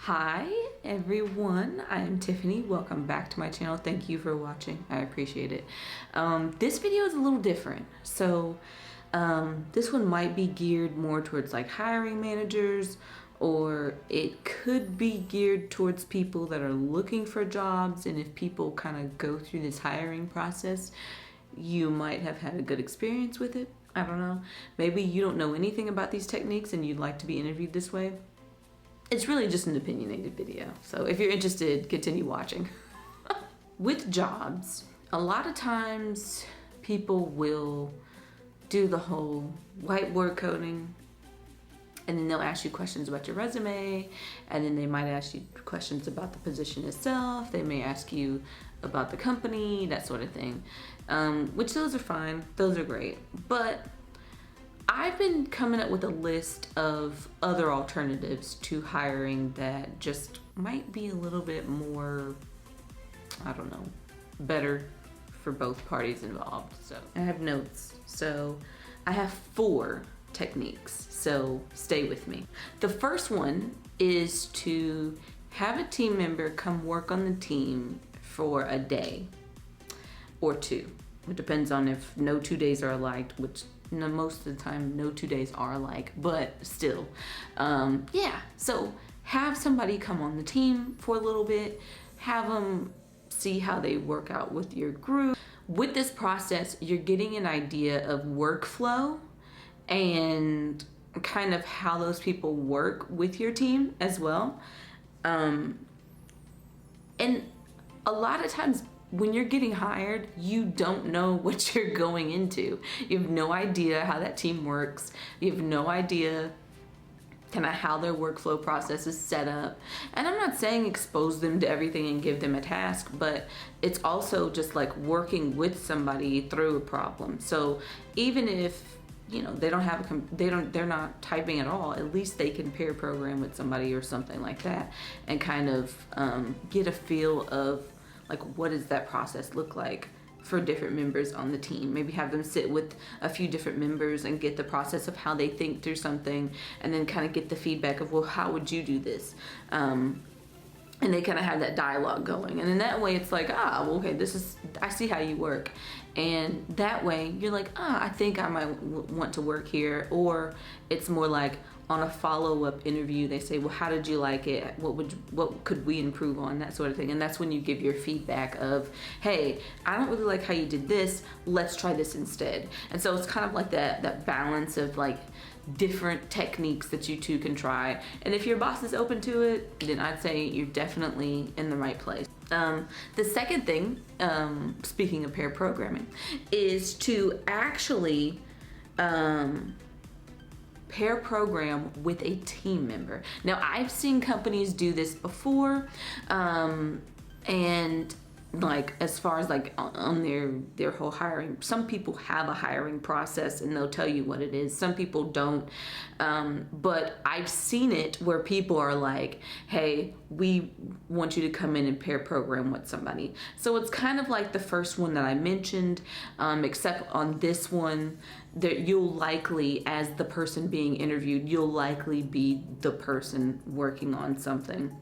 Hi everyone, I am Tiffany. Welcome back to my channel. Thank you for watching. I appreciate it. This video is a little different. So this one might be geared more towards like hiring managers, or it could be geared towards people that are looking for jobs. And if people kind of go through this hiring process, you might have had a good experience with it. I don't know. Maybe you don't know anything about these techniques and you'd like to be interviewed this way. It's really just an opinionated video. So if you're interested, continue watching. With jobs, a lot of times people will do the whole whiteboard coding, and then they'll ask you questions about your resume, and then they might ask you questions about the position itself. They may ask you about the company, that sort of thing, which those are fine, those are great. But I've been coming up with a list of other alternatives to hiring that just might be a little bit more, I don't know, better for both parties involved. So I have notes. So I have 4 techniques, so stay with me. The first one is to have a team member come work on the team for a day or 2. It depends on if no 2 days are alike, which most of the time no 2 days are alike, but still, yeah. So have somebody come on the team for a little bit, have them see how they work out with your group. With this process, you're getting an idea of workflow and kind of how those people work with your team as well. And a lot of times when you're getting hired, you don't know what you're going into. You have no idea how that team works. You have no idea kind of how their workflow process is set up. And I'm not saying expose them to everything and give them a task, but it's also just like working with somebody through a problem. So even if they don't have they're not typing at all, at least they can pair program with somebody or something like that, and kind of get a feel of like, what does that process look like for different members on the team. Maybe have them sit with a few different members and get the process of how they think through something, and then kind of get the feedback of, well, how would you do this? And they kind of have that dialogue going. And in that way, it's like, well, okay, I see how you work. And that way you're like, I think I might want to work here. Or it's more like on a follow-up interview, they say, well, how did you like it? What could we improve on? That sort of thing. And that's when you give your feedback of, hey, I don't really like how you did this. Let's try this instead. And so it's kind of like that balance of like different techniques that you two can try. And if your boss is open to it, then I'd say you're definitely in the right place. The second thing, speaking of pair programming, is to actually pair program with a team member. Now, I've seen companies do this before, and like as far as like on their whole hiring, some people have a hiring process and they'll tell you what it is. Some people don't, but I've seen it where people are like, hey, we want you to come in and pair program with somebody. So it's kind of like the first one that I mentioned, except on this one that you'll likely, as the person being interviewed, you'll likely be the person working on something.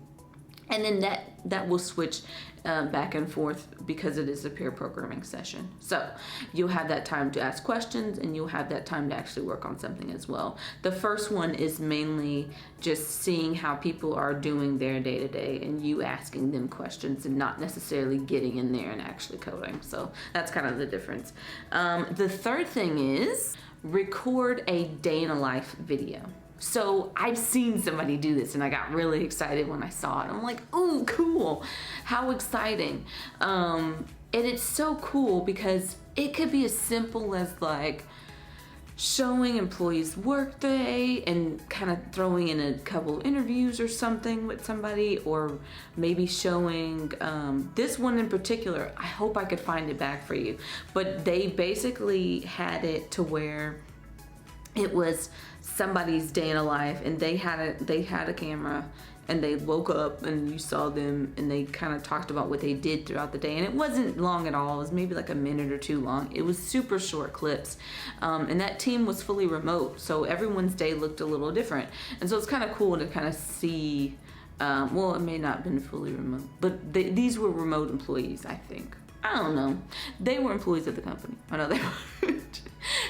And then that will switch back and forth because it is a pair programming session. So you'll have that time to ask questions, and you'll have that time to actually work on something as well. The first one is mainly just seeing how people are doing their day-to-day and you asking them questions and not necessarily getting in there and actually coding. So that's kind of the difference. The third thing is record a day in a life video. So I've seen somebody do this and I got really excited when I saw it. I'm like, ooh, cool, how exciting. And it's so cool because it could be as simple as like showing employees workday and kind of throwing in a couple of interviews or something with somebody, or maybe showing this one in particular. I hope I could find it back for you, but they basically had it to where it was somebody's day in a life, and they had a camera, and they woke up and you saw them and they kind of talked about what they did throughout the day. And it wasn't long at all. It was maybe like a minute or 2 long. It was super short clips. And that team was fully remote, so everyone's day looked a little different. And so it's kind of cool to kind of see Well, it may not have been fully remote, but these were remote employees, I think. I don't know. They were employees of the company. I know they were.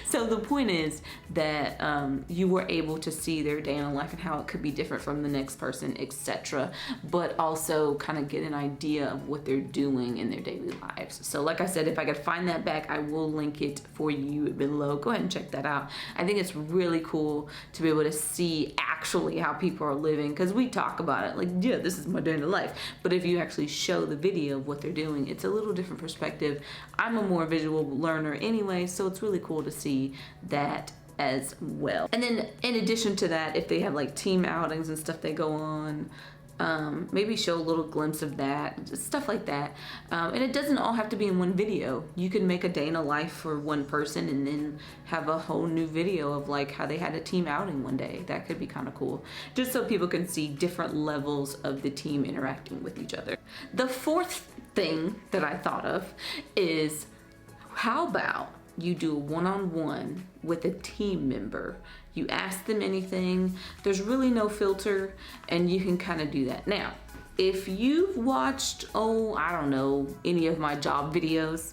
So the point is that you were able to see their day in the life and how it could be different from the next person, etc. But also kind of get an idea of what they're doing in their daily lives. So like I said, if I could find that back, I will link it for you below. Go ahead and check that out. I think it's really cool to be able to see actually how people are living, because we talk about it like, yeah, this is my day in the life. But if you actually show the video of what they're doing, it's a little different perspective. I'm a more visual learner anyway, so it's really cool to see that as well. And then in addition to that, if they have like team outings and stuff they go on, maybe show a little glimpse of that, just stuff like that. And it doesn't all have to be in one video. You can make a day in a life for one person and then have a whole new video of like how they had a team outing one day. That could be kind of cool, just so people can see different levels of the team interacting with each other. The fourth thing that I thought of is, how about you do a one-on-one with a team member? You ask them anything, there's really no filter, and you can kind of do that. Now, if you've watched, I don't know, any of my job videos,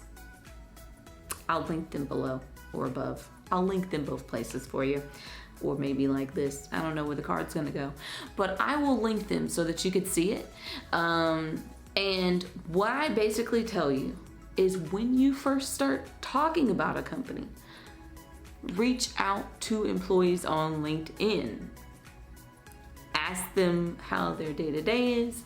I'll link them below or above. I'll link them both places for you. Or maybe like this, I don't know where the card's gonna go, but I will link them so that you could see it. And what I basically tell you is, when you first start talking about a company, reach out to employees on LinkedIn. Ask them how their day-to-day is.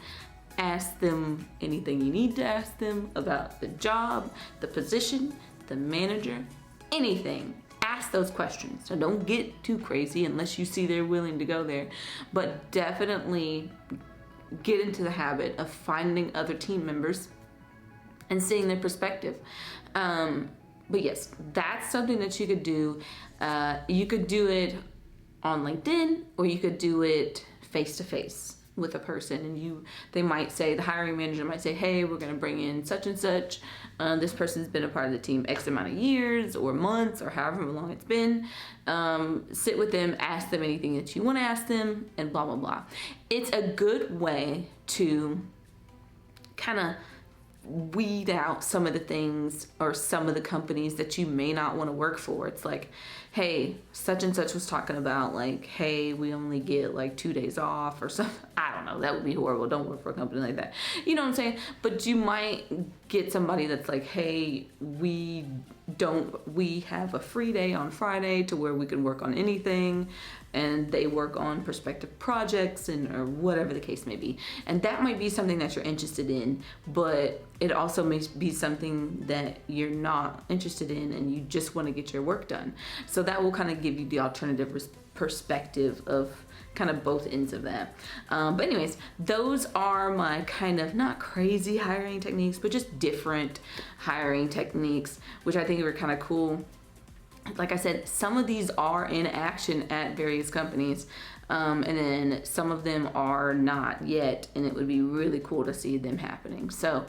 Ask them anything you need to ask them about the job, the position, the manager, anything. Ask those questions. So don't get too crazy unless you see they're willing to go there. But definitely get into the habit of finding other team members and seeing their perspective. But yes, that's something that you could do. You could do it on LinkedIn, or you could do it face-to-face with a person, and they might say, the hiring manager might say, hey, we're gonna bring in such and such. This person's been a part of the team X amount of years or months or however long it's been. Sit with them, ask them anything that you wanna ask them, and blah, blah, blah. It's a good way to kind of weed out some of the things or some of the companies that you may not want to work for. It's like, hey, such and such was talking about like, hey, we only get like 2 days off or something. I don't know, that would be horrible. Don't work for a company like that. You know what I'm saying? But you might get somebody that's like, hey, we have a free day on Friday to where we can work on anything, and they work on prospective projects or whatever the case may be. And that might be something that you're interested in, but it also may be something that you're not interested in and you just want to get your work done. So that will kind of give you the alternative perspective of kind of both ends of that. But anyways, those are my kind of not crazy hiring techniques, but just different hiring techniques, which I think are kind of cool. Like I said, some of these are in action at various companies, and then some of them are not yet, and it would be really cool to see them happening. So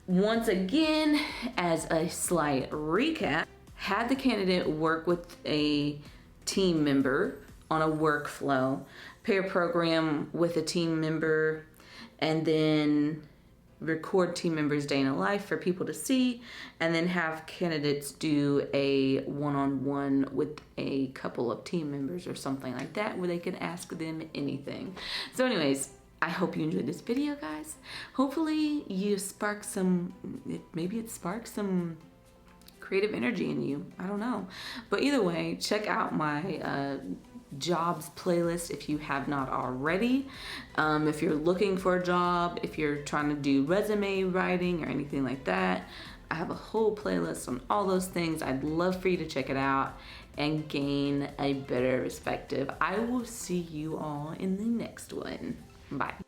once again, as a slight recap, had the candidate work with a team member on a workflow, pair program with a team member, and then record team members' day in a life for people to see, and then have candidates do a one-on-one with a couple of team members or something like that, where they can ask them anything. So anyways, I hope you enjoyed this video, guys. Hopefully you spark maybe it sparks some creative energy in you. I don't know. But either way, check out my jobs playlist if you have not already. If you're looking for a job, if you're trying to do resume writing or anything like that, I have a whole playlist on all those things. I'd love for you to check it out and gain a better perspective. I will see you all in the next one. Bye.